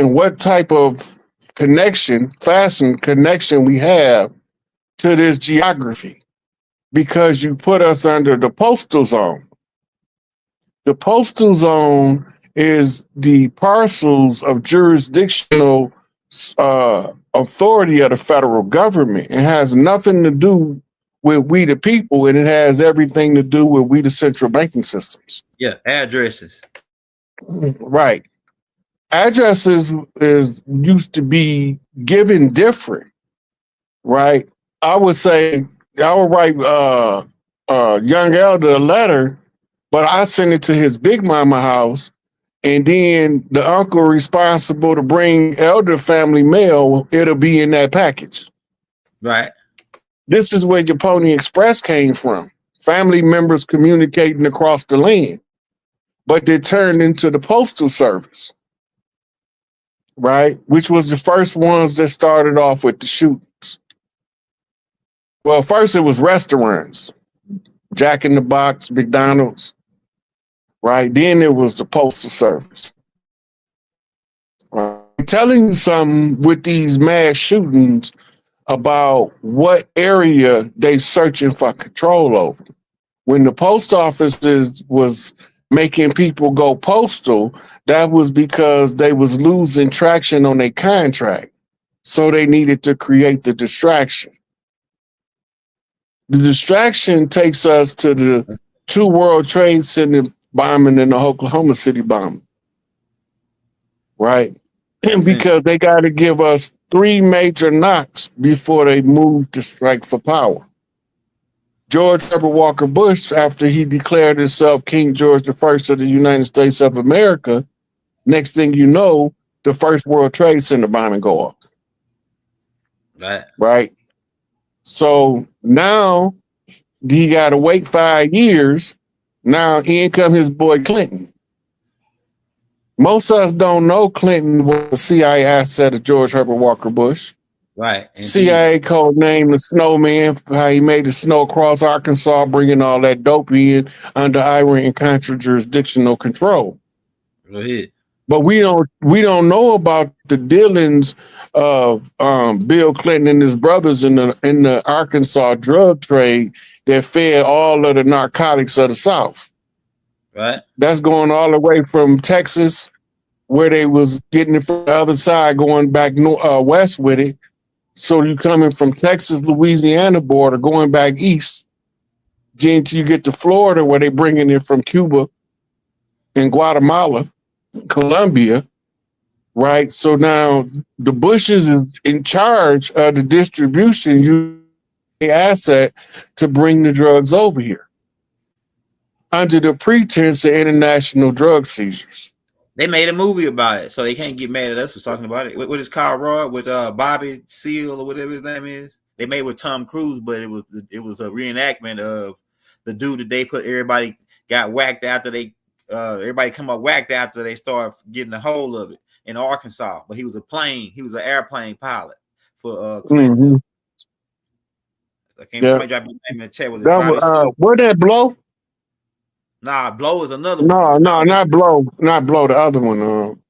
what type of fashion connection we have to this geography, because you put us under the postal zone. The postal zone is the parcels of jurisdictional authority of the federal government. It has nothing to do with we the people, and it has everything to do with we the central banking systems. Yeah, addresses. Right. Addresses is used to be given different, right? I would say I would write young elder a letter, but I send it to his big mama house, and then the uncle responsible to bring elder family mail, it'll be in that package. Right. This is where your Pony Express came from. Family members communicating across the land, but they turned into the postal service, right? Which was the first ones that started off with the shootings. Well, first it was restaurants, Jack in the Box, McDonald's, right? Then it was the postal service. I'm telling you something with these mass shootings about what area they searching for control over. When the post office was making people go postal, that was because they was losing traction on their contract. So they needed to create the distraction. The distraction takes us to the 2 World Trade Center bombing and the Oklahoma City bombing, right? And because they got to give us 3 major knocks before they move to strike for power. George Herbert Walker Bush, after he declared himself King George I of the United States of America, next thing you know, the first World Trade Center bombing go off. Right. So now he got to wait 5 years. Now in come his boy Clinton. Most of us don't know Clinton was a CIA asset of George Herbert Walker Bush. Right. Indeed. CIA code name the Snowman, how he made the snow across Arkansas, bringing all that dope in under Iran-Contra jurisdictional control. Go ahead. But we don't know about the dealings of Bill Clinton and his brothers in the Arkansas drug trade that fed all of the narcotics of the South. Right. That's going all the way from Texas, where they was getting it from the other side, going back west with it. So you coming from Texas, Louisiana border, going back east, until you get to Florida, where they bringing it from Cuba and Guatemala, Colombia, right? So now the Bushes is in charge of the distribution, you asset to bring the drugs over here under the pretense of international drug seizures. They made a movie about it, so they can't get mad at us for talking about it. What is Kyle Roy with Bobby Seale or whatever his name is? They made with Tom Cruise, but it was a reenactment of the dude that they put. Everybody got whacked after they everybody come up whacked after they started getting a hold of it in Arkansas. But he was an airplane pilot for Clinton. I can't somebody drop his name in the chat. Was it Bobby Seale? Where that Blow? Nah, Blow is another one. No, not Blow. Not Blow, the other one.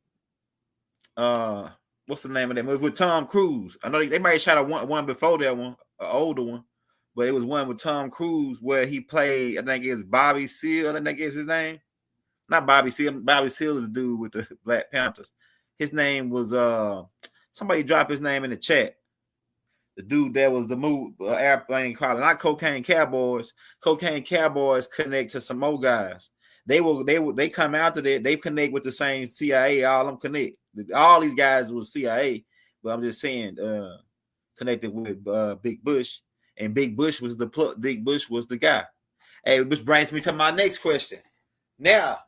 What's the name of that movie? With Tom Cruise. I know they might have shot a one before that one, an older one. But it was one with Tom Cruise where he played, I think it's Bobby Seale, I think is his name. Not Bobby Seale. Bobby Seale is the dude with the Black Panthers. His name was somebody drop his name in the chat. The dude that was the airplane pilot, not Cocaine Cowboys. Cocaine Cowboys connect to some more guys. They come out to that. They connect with the same CIA. All them connect. All these guys was CIA, but I'm just saying connected with Big Bush, and Big Bush was the guy. Hey, which brings me to my next question. Now,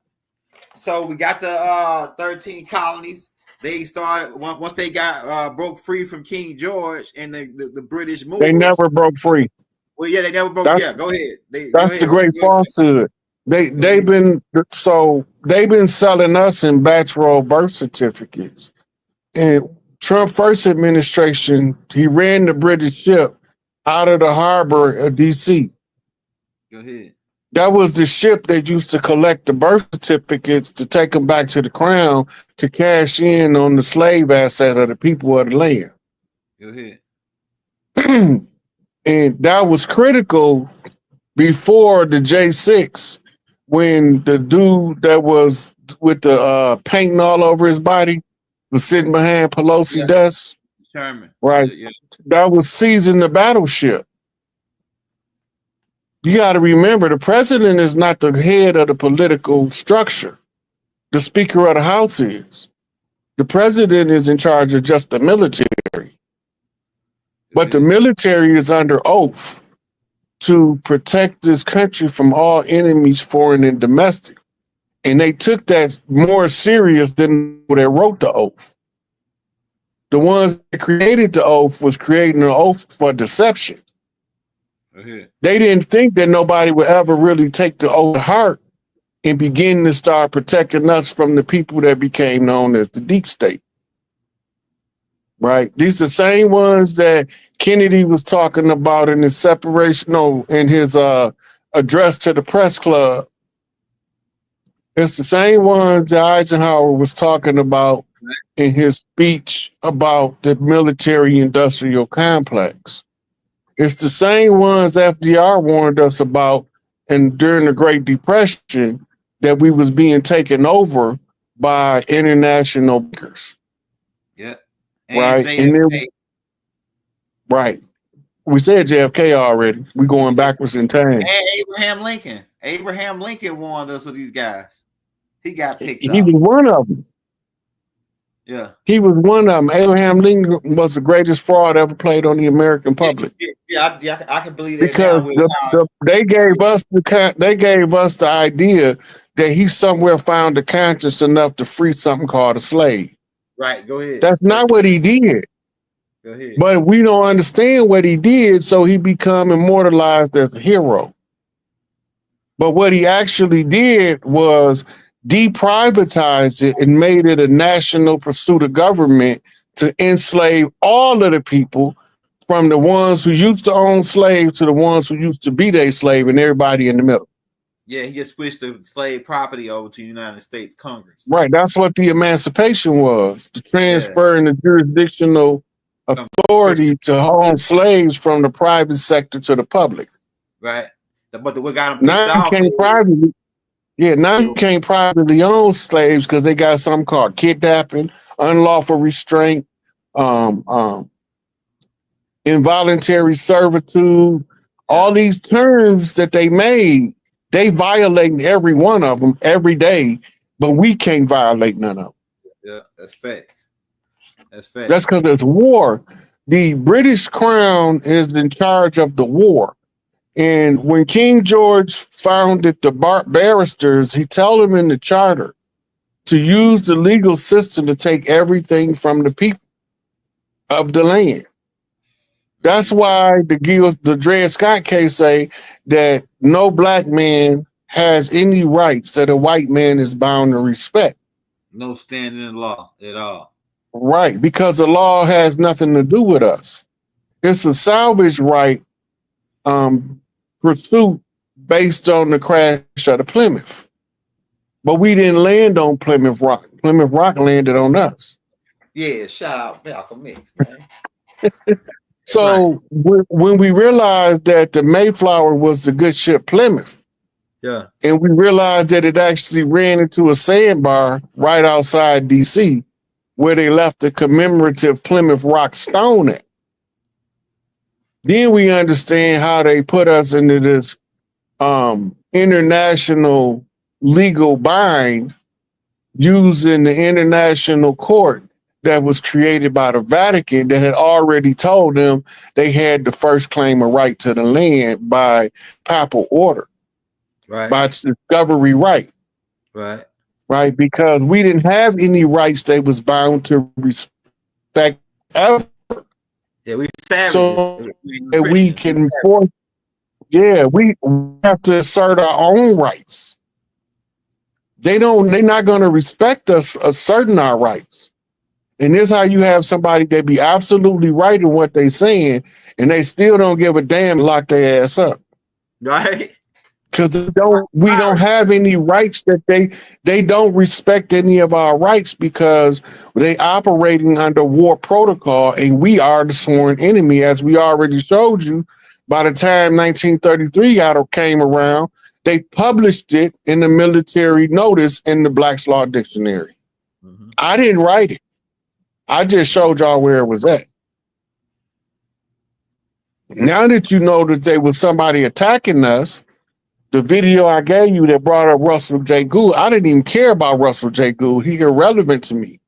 so we got the 13 colonies. They started once they got broke free from King George and the British movers. They never broke free. Well, yeah, they never broke. Yeah, go ahead. That's the great falsehood. They've been selling us in batch roll birth certificates. And Trump first administration, he ran the British ship out of the harbor of DC. Go ahead. That was the ship that used to collect the birth certificates to take them back to the crown to cash in on the slave asset of the people of the land. Go ahead. And that was critical before the J6, when the dude that was with the painting all over his body was sitting behind Pelosi desk. Sherman. Right. Yeah. That was seizing the battleship. You got to remember, the president is not the head of the political structure. The Speaker of the House is. The president is in charge of just the military. But the military is under oath to protect this country from all enemies, foreign and domestic. And they took that more serious than they wrote the oath. The ones that created the oath was creating an oath for deception. They didn't think that nobody would ever really take the oath to heart and begin to start protecting us from the people that became known as the deep state. Right? These are the same ones that Kennedy was talking about in his in his address to the press club. It's the same ones that Eisenhower was talking about in his speech about the military industrial complex. It's the same ones FDR warned us about and during the Great Depression, that we was being taken over by international bankers. Yeah. And right. JFK. And then, right. We said JFK already. We're going backwards in time. And Abraham Lincoln. Abraham Lincoln warned us of these guys. He got picked up. He was one of them. Yeah. He was one of them. Abraham Lincoln was the greatest fraud ever played on the American public. Yeah, I can believe that. Because they gave us the idea that he somewhere found the conscience enough to free something called a slave. Right, go ahead. That's not what he did. Go ahead. But we don't understand what he did, so he become immortalized as a hero. But what he actually did was deprivatized it and made it a national pursuit of government to enslave all of the people, from the ones who used to own slaves to the ones who used to be their slave, and everybody in the middle. Yeah, he just switched the slave property over to the United States Congress. Right, that's what the emancipation was, to transfer the jurisdictional authority to own slaves from the private sector to the public. Right, but what got him now you can't privately. Yeah, now you can't privately own slaves because they got something called kidnapping, unlawful restraint, involuntary servitude. All these terms that they made, they violate every one of them every day, but we can't violate none of them. Yeah, that's facts. That's facts. That's because there's war. The British Crown is in charge of the war. And when King George founded the barristers, he told them in the charter to use the legal system to take everything from the people of the land. That's why the Dred Scott case say that no black man has any rights that a white man is bound to respect. No standing in law at all. Right, because the law has nothing to do with us. It's a salvage right pursuit based on the crash of the Plymouth. But we didn't land on Plymouth Rock. Plymouth Rock landed on us. Yeah, shout out Malcolm X, man. So when we realized that the Mayflower was the good ship Plymouth, and we realized that it actually ran into a sandbar right outside DC, where they left the commemorative Plymouth Rock stone at. Then we understand how they put us into this international legal bind using the international court that was created by the Vatican that had already told them they had the first claim of right to the land by papal order, by discovery right. Right, because we didn't have any rights they was bound to respect ever. Yeah, we savages. So we can force. Yeah, we have to assert our own rights. They're not going to respect us asserting our rights. And this is how you have somebody that be absolutely right in what they saying, and they still don't give a damn, lock their ass up. Right. because we don't have any rights that they don't respect any of our rights because they operating under war protocol and we are the sworn enemy, as we already showed you. By the time 1933 came around, they published it in the military notice in the Black's Law Dictionary. Mm-hmm. I didn't write it. I just showed y'all where it was at. Now that you know that there was somebody attacking us, the video I gave you that brought up Russell J. Gould, I didn't even care about Russell J. Gould. He irrelevant to me.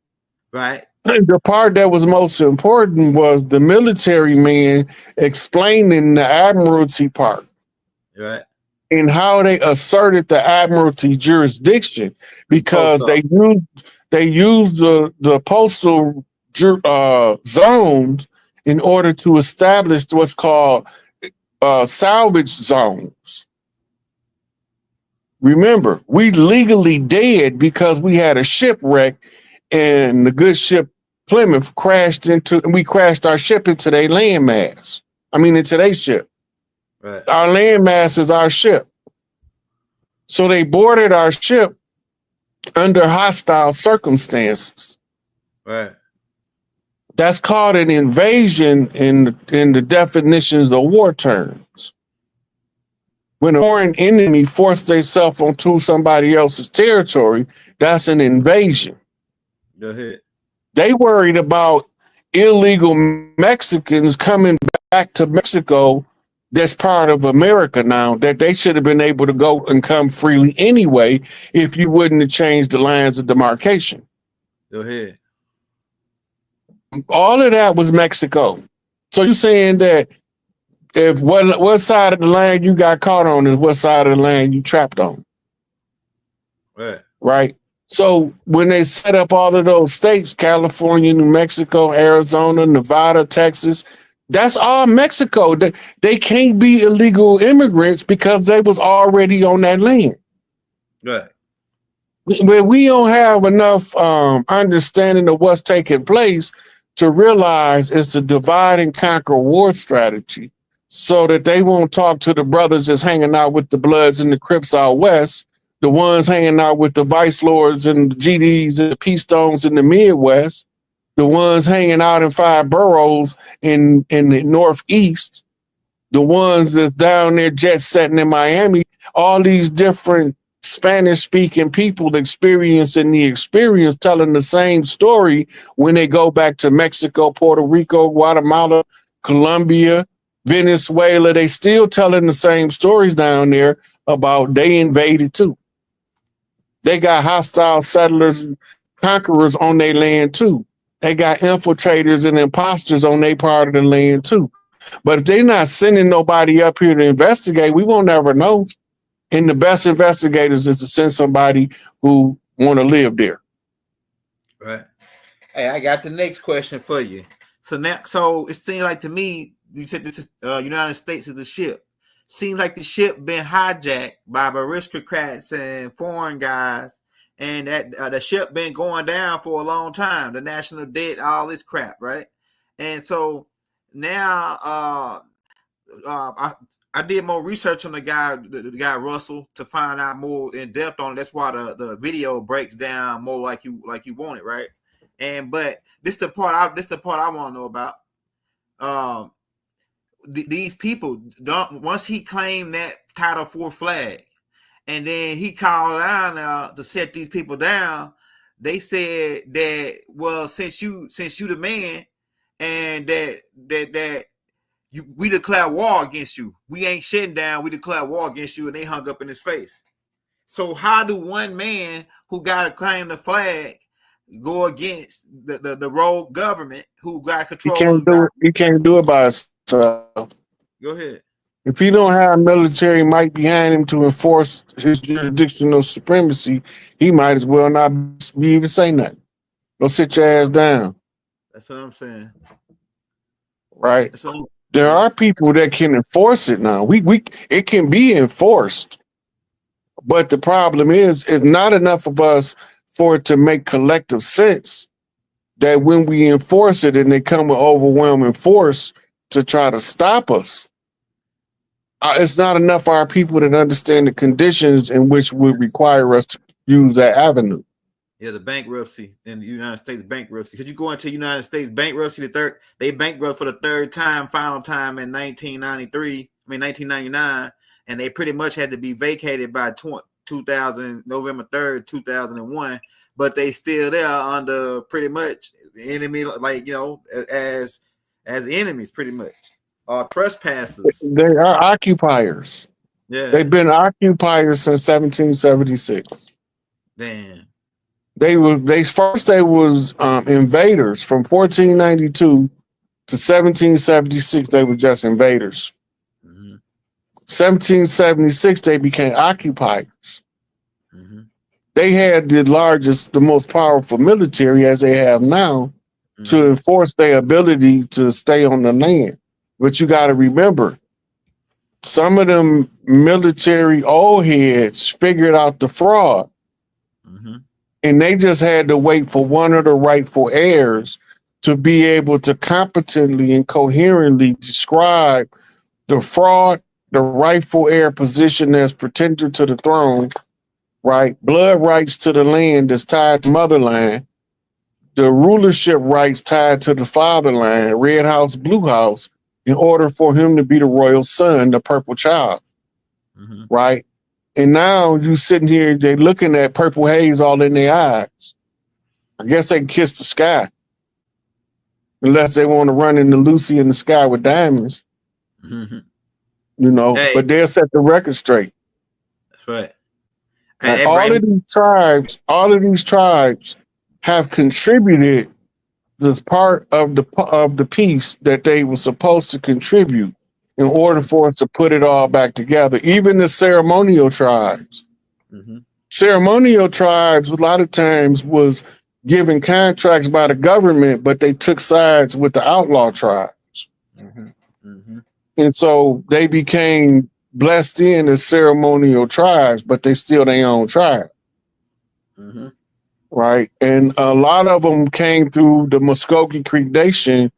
Right. The part that was most important was the military man explaining the admiralty part. Right. And how they asserted the admiralty jurisdiction because they used the postal zones in order to establish what's called salvage zones. Remember, we legally dead because we had a shipwreck and the good ship Plymouth crashed our ship into their landmass. Into their ship. Right. Our landmass is our ship. So they boarded our ship under hostile circumstances. Right. That's called an invasion in the definitions of war terms. When a foreign enemy forced themselves onto somebody else's territory, that's an invasion. Go ahead. They worried about illegal Mexicans coming back to Mexico that's part of America now, that they should have been able to go and come freely anyway if you wouldn't have changed the lines of demarcation. Go ahead. All of that was Mexico. So you're saying that if what side of the land you got caught on is what side of the land you trapped on. Right. Right. So when they set up all of those states, California, New Mexico, Arizona, Nevada, Texas, that's all Mexico. They can't be illegal immigrants because they was already on that land. Right. But we don't have enough understanding of what's taking place to realize it's a divide and conquer war strategy, so that they won't talk to the brothers that's hanging out with the Bloods and the Crips out west, the ones hanging out with the Vice Lords and the GDs and the P-Stones in the Midwest, the ones hanging out in 5 boroughs in the Northeast, the ones that's down there jet setting in Miami, all these different Spanish-speaking people experiencing the experience, telling the same story when they go back to Mexico, Puerto Rico, Guatemala, Colombia, Venezuela. They still telling the same stories down there about they invaded too. They got hostile settlers, conquerors on their land too. They got infiltrators and imposters on their part of the land too. But if they're not sending nobody up here to investigate, we won't ever know. And the best investigators is to send somebody who want to live there. Right. Hey, I got the next question for you. So it seems like to me, you said this is United States is a ship. Seems like the ship been hijacked by aristocrats and foreign guys, and that the ship been going down for a long time. The national debt, all this crap, right? And so now, I did more research on the guy Russell to find out more in depth on it. That's why the video breaks down more like you want it, right? But this the part I want to know about. These people don't, once he claimed that Title IV flag, and then he called down to set these people down, they said that, well, since you the man, and that we declare war against you. We ain't shutting down. We declare war against you, and they hung up in his face. So how do one man who got to claim the flag go against the rogue government who got control? He can't do it by himself. Go ahead. If he don't have military might behind him to enforce his jurisdictional supremacy, he might as well not be even say nothing. Go sit your ass down. That's what I'm saying. Right. There are people that can enforce it now. It can be enforced, but the problem is not enough of us for it to make collective sense that when we enforce it and they come with overwhelming force to try to stop us, It's not enough for our people that understand the conditions in which would require us to use that avenue. Yeah, the bankruptcy in the United States bankruptcy. Could you go into United States bankruptcy? They bankrupt for the third time, final time in 1999, and they pretty much had to be vacated by 2000 November 3rd, 2001. But they still there under pretty much the enemy, like as enemies, pretty much, trespassers. They are occupiers. Yeah, They've been occupiers since 1776. damn. They was invaders from 1492 to 1776. They were just invaders. 1776 they became occupiers. They had the most powerful military as they have now to enforce their ability to stay on the land. But you got to remember, some of them military old heads figured out the fraud. And they just had to wait for one of the rightful heirs to be able to competently and coherently describe the fraud, the rightful heir position as pretender to the throne, right? Blood rights to the land that's tied to motherland, the rulership rights tied to the fatherland, red house, blue house, in order for him to be the royal son, the purple child, right? And now you sitting here, they looking at purple haze all in their eyes. I guess they can kiss the sky. Unless they want to run into Lucy in the sky with diamonds. Hey. But they'll set the record straight. That's right. Hey, all of these tribes have contributed this part of the piece that they were supposed to contribute in order for us to put it all back together. Even the ceremonial tribes. Ceremonial tribes, a lot of times, was given contracts by the government, but they took sides with the outlaw tribes. And so they became blessed in as ceremonial tribes, but they still their own tribe. Right? And a lot of them came through the Muskogee Creek Nation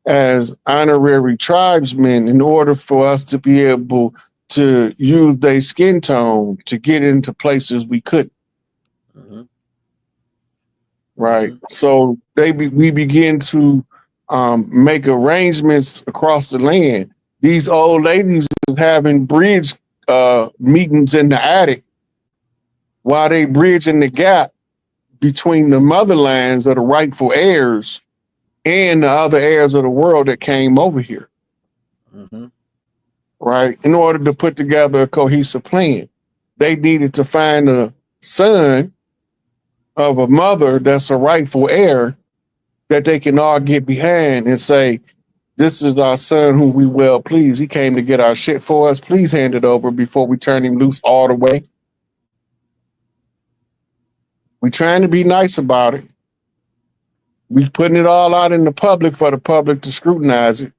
as honorary tribesmen in order for us to be able to use their skin tone to get into places we couldn't. Right. So we begin to make arrangements across the land. These old ladies was having bridge meetings in the attic while they bridging the gap between the motherlands of the rightful heirs and the other heirs of the world that came over here. Right. In order to put together a cohesive plan, they needed to find a son of a mother that's a rightful heir that they can all get behind and say, this is our son whom we well please. He came to get our shit for us. Please hand it over before we turn him loose all the way. We trying to be nice about it. We putting it all out in the public for the public to scrutinize it,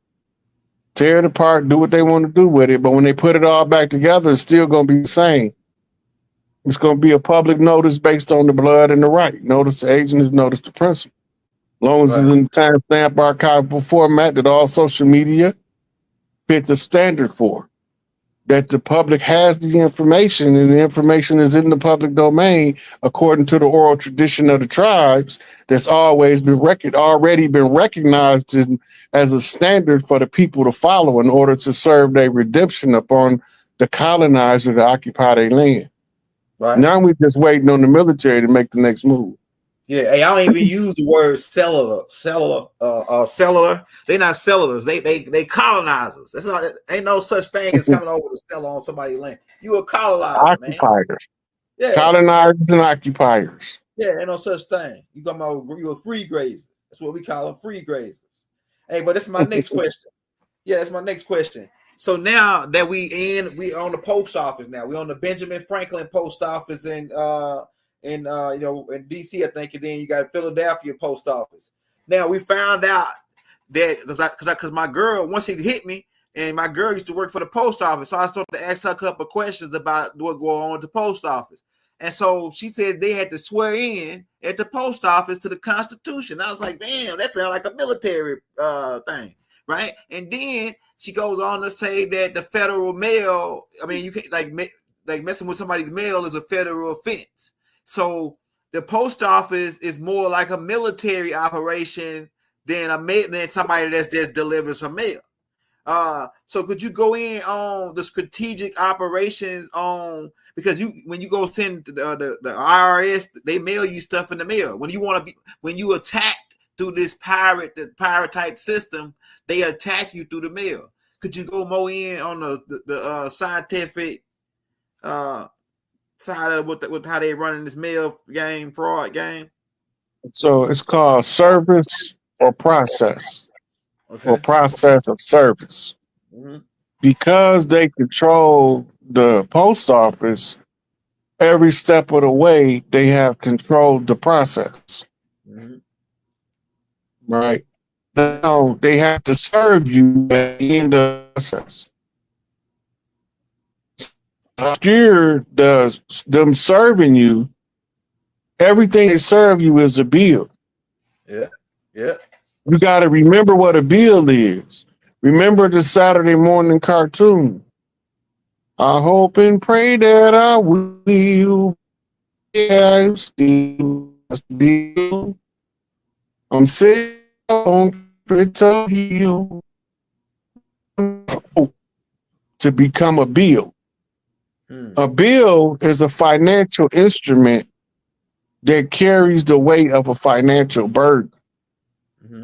tear it apart, do what they want to do with it. But when they put it all back together, it's still going to be the same. It's going to be a public notice based on the blood and the right. Notice the agent is notice the principal. As long as it's in the timestamp archival format that all social media fits a standard for. That the public has the information and the information is in the public domain according to the oral tradition of the tribes that's always been already been recognized as a standard for the people to follow in order to serve their redemption upon the colonizer to occupy their land. Right. Now we're just waiting on the military to make the next move. Yeah, hey, I don't even use the word cellular. They're not cellulars. They colonizers. That's not. Ain't no such thing as coming over to sell on somebody's land. You a colonizer, occupiers. Man. Yeah, colonizers and occupiers. Yeah, ain't no such thing. You talking about you a free grazer? That's what we call them, free grazers. Hey, but that's my next question. Yeah, that's my next question. So now that we on the post office now. We on the Benjamin Franklin post office in DC, I think, and then you got Philadelphia post office. Now we found out that because my girl, once it hit me, and my girl used to work for the post office, so I started to ask her a couple of questions about what going on at the post office. And so she said they had to swear in at the post office to the Constitution. I was like, damn, that sounds like a military thing. right? And then she goes on to say that the federal mail, I mean, you can't like messing with somebody's mail is a federal offense. So the post office is more like a military operation than somebody that's just delivers some mail. So could you go in on the strategic operations on, because when you go send the IRS, they mail you stuff in the mail. When you attack through this pirate type system, they attack you through the mail. Could you go more in on the scientific side of with how they running this mail game, fraud game? So it's called service or process, Okay. or process of service. Mm-hmm. Because they control the post office, every step of the way they have controlled the process. Mm-hmm. Right? Now they have to serve you at the end of the process. After them serving you, everything they serve you is a bill. Yeah. Yeah. You got to remember what a bill is. Remember the Saturday morning cartoon. I hope and pray that I will. Yeah, still bill. I'm sick on Capitol Hill to become a bill. A bill is a financial instrument that carries the weight of a financial burden. Mm-hmm.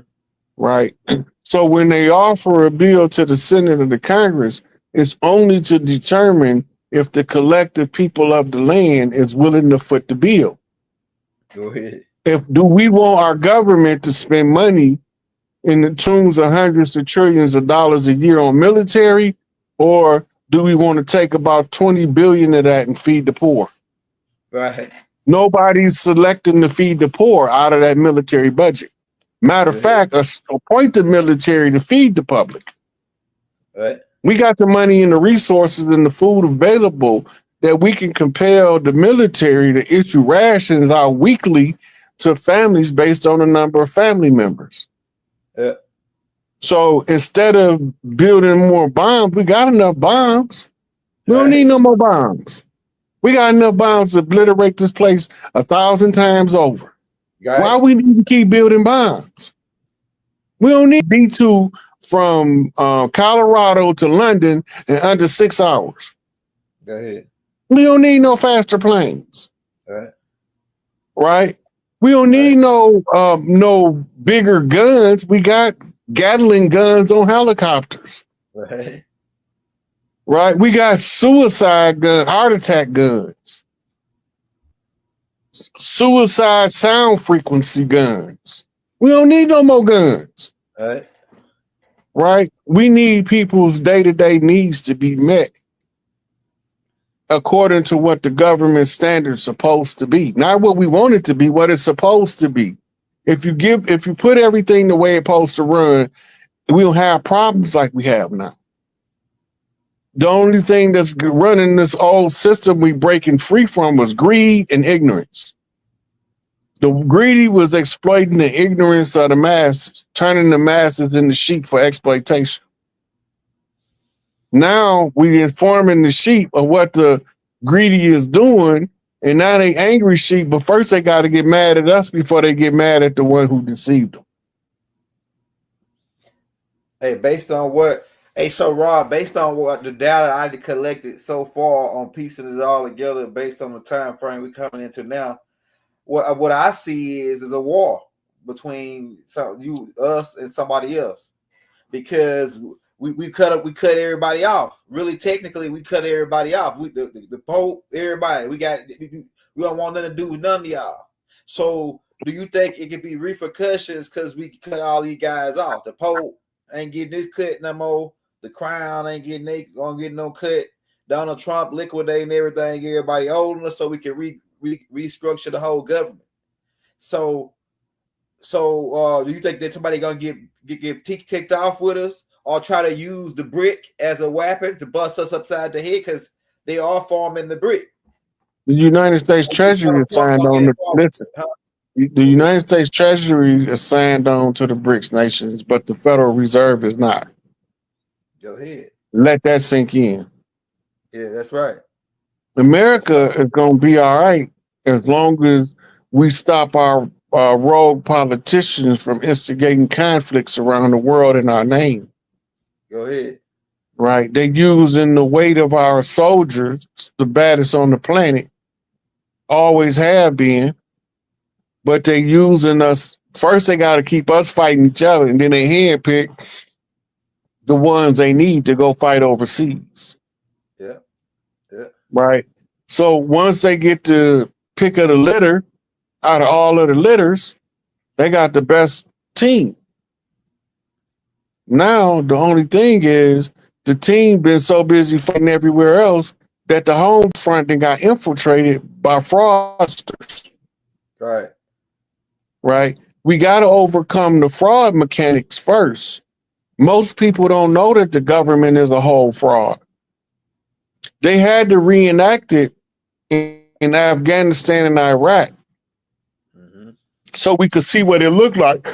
Right? So when they offer a bill to the Senate or the Congress, it's only to determine if the collective people of the land is willing to foot the bill. Go ahead. Do we want our government to spend money in the tunes of hundreds of trillions of dollars a year on military, or do we want to take about 20 billion of that and feed the poor? Right. Nobody's selecting to feed the poor out of that military budget. Matter of fact, appoint the military to feed the public. Right. We got the money and the resources and the food available that we can compel the military to issue rations out weekly to families based on the number of family members. Yeah. So instead of building more bombs, we got enough bombs. We don't need no more bombs. We got enough bombs to obliterate this place 1,000 times over. Why we need to keep building bombs? We don't need B-2 from Colorado to London in under 6 hours. Go ahead. We don't need no faster planes. Right? We don't need no bigger guns. We got Gatling guns on helicopters. Right? We got suicide guns, heart attack guns. Suicide sound frequency guns. We don't need no more guns. Right? We need people's day-to-day needs to be met according to what the government standard's supposed to be. Not what we want it to be, what it's supposed to be. If you put everything the way it's supposed to run, we don't have problems like we have now. The only thing that's running this old system we breaking free from was greed and ignorance. The greedy was exploiting the ignorance of the masses, turning the masses into sheep for exploitation. Now we informing the sheep of what the greedy is doing, and now they angry sheep, but first they got to get mad at us before they get mad at the one who deceived them. Hey, so Rob, based on what the data I collected so far on piecing it all together, based on the time frame we coming into now, what I see is a war between us and somebody else, because we cut everybody off. Really, technically, we cut everybody off. The Pope, everybody. We don't want nothing to do with none of y'all. So, do you think it could be repercussions because we cut all these guys off? The Pope ain't getting his cut no more. The Crown ain't gonna get no cut. Donald Trump liquidating everything, everybody holding us, so we can restructure the whole government. So do you think that somebody gonna get ticked off with us, or try to use the brick as a weapon to bust us upside the head, because they are forming the brick? The United States Treasury signed on the listen. The United States Treasury is signed on to the BRICS nations, but the Federal Reserve is not. Go ahead. Let that sink in. Yeah, that's right. America is going to be all right as long as we stop our rogue politicians from instigating conflicts around the world in our name. Go ahead. Right? They're using the weight of our soldiers, the baddest on the planet, always have been, but they're using us. First, they got to keep us fighting each other, and then they handpick the ones they need to go fight overseas. Yeah. Yeah. Right. So once they get the pick of the litter, out of all of the litters, they got the best team. Now, the only thing is the team been so busy fighting everywhere else that the home front then got infiltrated by fraudsters. Right. Right. We got to overcome the fraud mechanics first. Most people don't know that the government is a whole fraud. They had to reenact it in Afghanistan and Iraq so we could see what it looked like.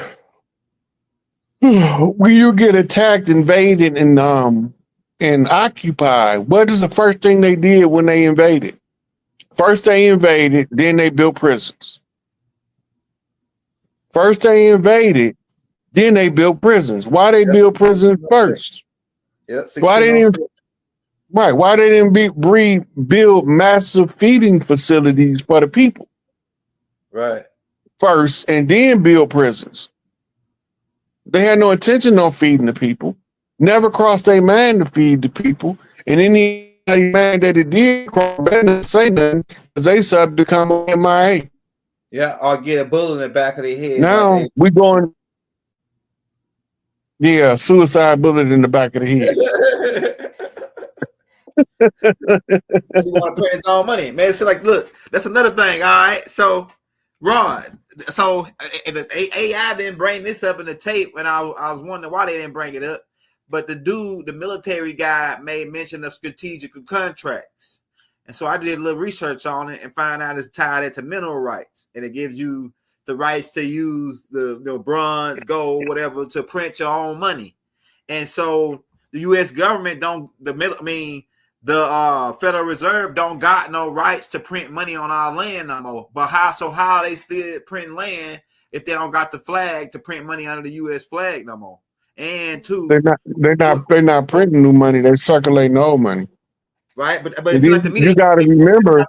When you get attacked, invaded, and occupied, what is the first thing they did when they invaded? First they invaded, then they built prisons. First they invaded, then they built prisons. Why they build prisons first? Yeah, why they didn't? Right? Why they didn't build massive feeding facilities for the people? Right. First, and then build prisons. They had no intention on feeding the people. Never crossed their mind to feed the people. And any mind that it did cross, didn't say nothing because they started to come on MIA. Yeah, or get a bullet in the back of their head. Now like we going, yeah, suicide bullet in the back of the head. He want to print his own money, man. It's like, look, that's another thing. All right, so Ron, so the AI didn't bring this up in the tape, and I was wondering why they didn't bring it up. But the dude, the military guy, made mention of strategic contracts, and so I did a little research on it and found out it's tied into mineral rights, and it gives you the rights to use the bronze, gold, whatever, to print your own money. And so the U.S. government the Federal Reserve don't got no rights to print money on our land no more. But how they still print land if they don't got the flag to print money under the U.S. flag no more? And two, they're not printing new money. They're circulating old money. Right, but it's like to me, you got to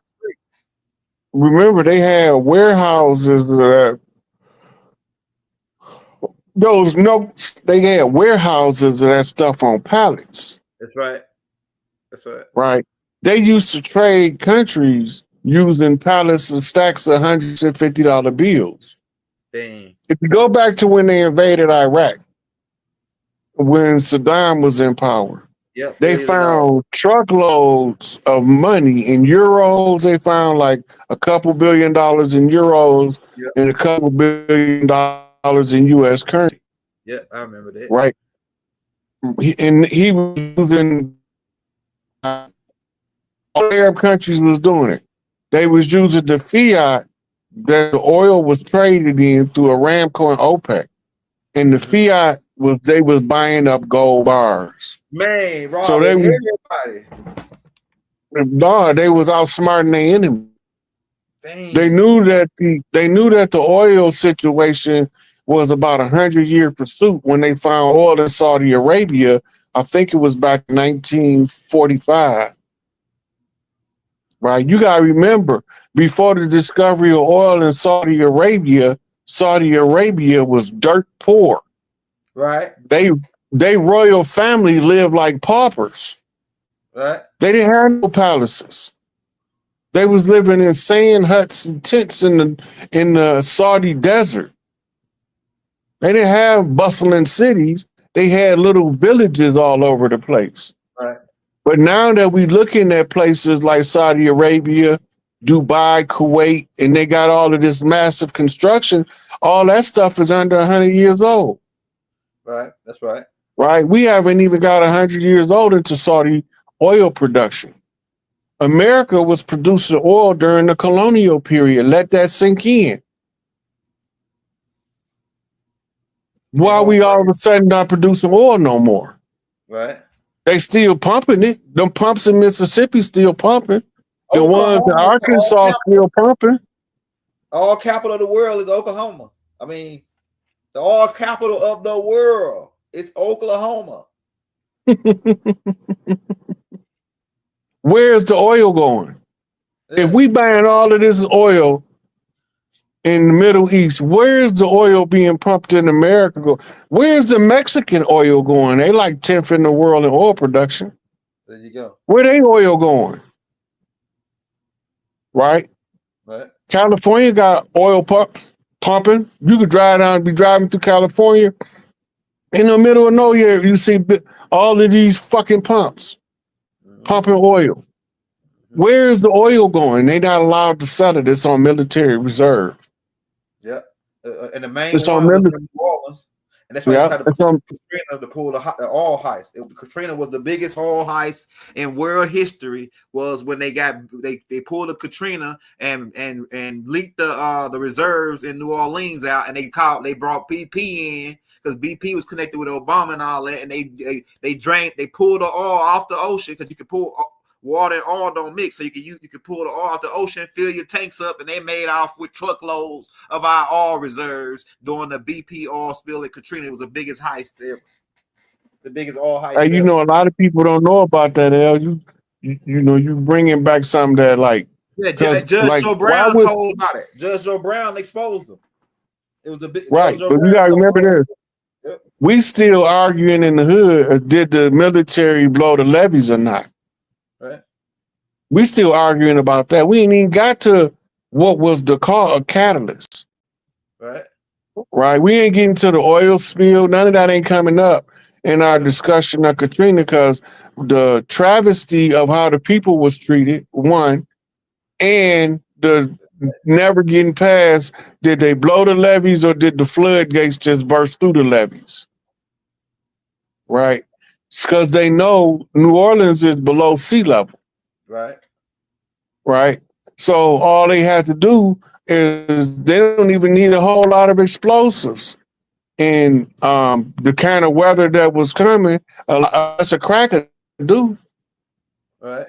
remember they had warehouses that those notes. They had warehouses of that stuff on pallets. That's right. That's right. Right. They used to trade countries using pallets and stacks of $150 bills. Dang. If you go back to when they invaded Iraq, when Saddam was in power, yep, they found truckloads of money in euros. They found like a couple $2 billion in euros and a couple $1 billion in US currency. Yeah, I remember that. Right. He was using all Arab countries was doing it. They was using the fiat that the oil was traded in through Aramco and OPEC. And the fiat was they was buying up gold bars. Man, Rob, so they was outsmarting their enemy. Dang. They knew that the oil situation was about 100-year pursuit when they found oil in Saudi Arabia. I think it was back in 1945. Right? You got to remember, before the discovery of oil in Saudi Arabia was dirt poor. Right. They royal family lived like paupers. Right. They didn't have no palaces. They was living in sand huts and tents in the Saudi desert. They didn't have bustling cities. They had little villages all over the place. Right. But now that we looking at places like Saudi Arabia, Dubai, Kuwait, and they got all of this massive construction, all that stuff is under 100 years old. Right. That's right. Right. We haven't even got 100 years old into Saudi oil production. America was producing oil during the colonial period. Let that sink in. Why we all of a sudden not producing oil no more? Right. They still pumping it. Them pumps in Mississippi still pumping. The Oklahoma ones in is Arkansas still pumping. All capital of the world is Oklahoma. I mean, the all capital of the world is Oklahoma. Where's the oil going? Yeah. If we buying all of this oil in the Middle East, where's the oil being pumped in America go? Where's the Mexican oil going? They like 10th in the world in oil production. There you go. Where they oil going? Right? Right. California got oil pumping. You could be driving through California. In the middle of nowhere, you see all of these fucking pumps pumping oil. Where's the oil going? They not allowed to sell it. It's on military reserve. Yeah. And the main It's one on was in New Orleans. And that's why they tried to it's on Katrina to pull the oil heist. Katrina was the biggest oil heist in world history. Was when they pulled the Katrina and leaked the reserves in New Orleans out, and they brought BP in because BP was connected with Obama and all that, and they pulled the oil off the ocean because you could pull water and oil don't mix, so you could pull the oil out the ocean, fill your tanks up, and they made off with truckloads of our oil reserves during the BP oil spill at Katrina. It was the biggest heist ever. The biggest oil heist. Hey, you ever. know, a lot of people don't know about that, El. You know, you bringing back something that like Judge Joe Brown told about it. Judge Joe Brown exposed them. It was a big right, but you gotta remember this. Yep. We still arguing in the hood. Did the military blow the levees or not? Right. We still arguing about that. We ain't even got to what was the catalyst. Right. Right. We ain't getting to the oil spill. None of that ain't coming up in our discussion of Katrina because the travesty of how the people was treated, one, and the never getting past, did they blow the levees or did the floodgates just burst through the levees? Right. Because they know New Orleans is below sea level. Right. Right. So all they had to do is they don't even need a whole lot of explosives. And the kind of weather that was coming, that's a cracker do. Right.